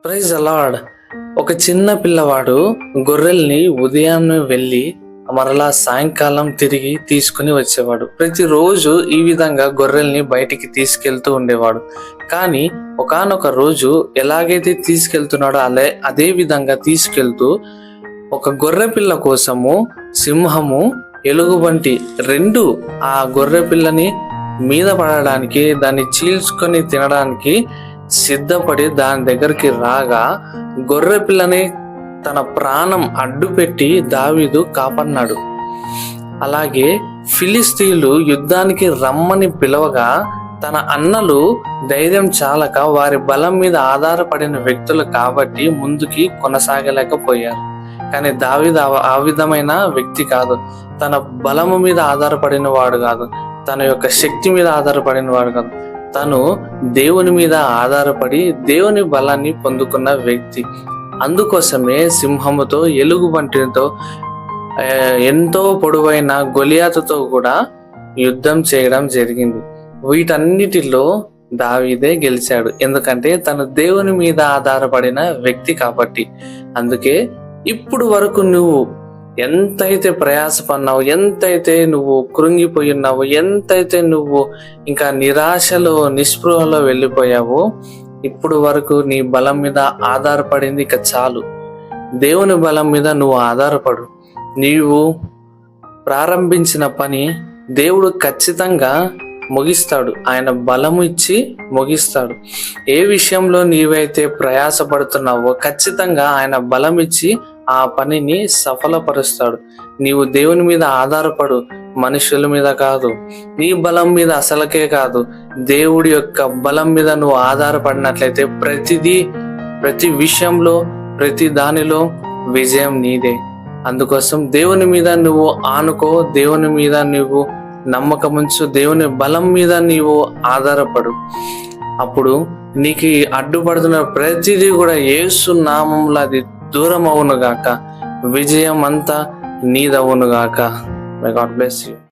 Praise the lord. ఒక చిన్న పిల్లవాడు గొర్రెల్ని ఉదయాన్నే వెళ్ళి మరలా సాయంకాలం తిరిగి తీసుకుని వచ్చేవాడు. ప్రతిరోజు ఈ విధంగా గొర్రెల్ని బయటికి తీసుకెళ్తూ ఉండేవాడు. కానీ ఒకానొక రోజు ఎలాగైతే తీసుకెళ్తున్నాడో అదే విధంగా తీసుకెళ్తూ ఒక గొర్రె పిల్ల కోసము సింహము, ఎలుగుబంటి రెండు ఆ గొర్రె పిల్లని మీద పడడానికి, దాన్ని చీల్చుకొని తినడానికి సిద్ధపడి దాని దగ్గరికి రాగా గొర్రె పిల్లని తన ప్రాణం అడ్డుపెట్టి దావీదు కాపాడినాడు. అలాగే ఫిలిస్తీన్లు యుద్ధానికి రమ్మని పిలవగా తన అన్నలు ధైర్యం చాలక వారి బలం మీద ఆధారపడిన వ్యక్తులు కాబట్టి ముందుకి కొనసాగలేకపోయారు. కానీ దావీదు ఆ విధమైన వ్యక్తి కాదు. తన బలము మీద ఆధారపడిన వాడు కాదు, తన యొక్క శక్తి మీద ఆధారపడిన వాడు కాదు. తను దేవుని మీద ఆధారపడి దేవుని బలాన్ని పొందుకున్న వ్యక్తి. అందుకోసమే సింహముతో, ఎలుగుబంటితో, ఎంతో పొడవైన గొలియాతుతో కూడా యుద్ధం చేయడం జరిగింది. వీటన్నిటిలో దావీదే గెలిచాడు. ఎందుకంటే తను దేవుని మీద ఆధారపడిన వ్యక్తి కాబట్టి. అందుకే ఇప్పుడు వరకు నువ్వు ఎంతైతే ప్రయాసపడినావు, ఎంతైతే నువ్వు కృంగిపోయి ఉన్నావు, ఎంతైతే నువ్వు ఇంకా నిరాశలో, నిస్పృహలో వెళ్ళిపోయావో, ఇప్పుడు వరకు నీ బలం మీద ఆధారపడింది ఇక చాలు. దేవుని బలం మీద నువ్వు ఆధారపడు. నీవు ప్రారంభించిన పని దేవుడు ఖచ్చితంగా ముగిస్తాడు. ఆయన బలము ఇచ్చి ముగిస్తాడు. ఏ విషయంలో నీవైతే ప్రయాసపడుతున్నావో ఖచ్చితంగా ఆయన బలం ఇచ్చి ఆ పనిని సఫలపరుస్తాడు. నీవు దేవుని మీద ఆధారపడు, మనుషుల మీద కాదు. నీ బలం మీద అసలకే కాదు, దేవుడి యొక్క బలం మీద నువ్వు ఆధారపడినట్లయితే ప్రతి విషయంలో, ప్రతి దానిలో విజయం నీదే. అందుకోసం దేవుని మీద నువ్వు ఆనుకో, దేవుని మీద నువ్వు నమ్మకం ఉంచు, దేవుని బలం మీద నీవు ఆధారపడు. అప్పుడు నీకు అడ్డుపడుతున్న ప్రతిదీ కూడా యేసు నామములో అది దూరం అవునుగాక. విజయం అంతా నీదవునుగాక. May God bless you.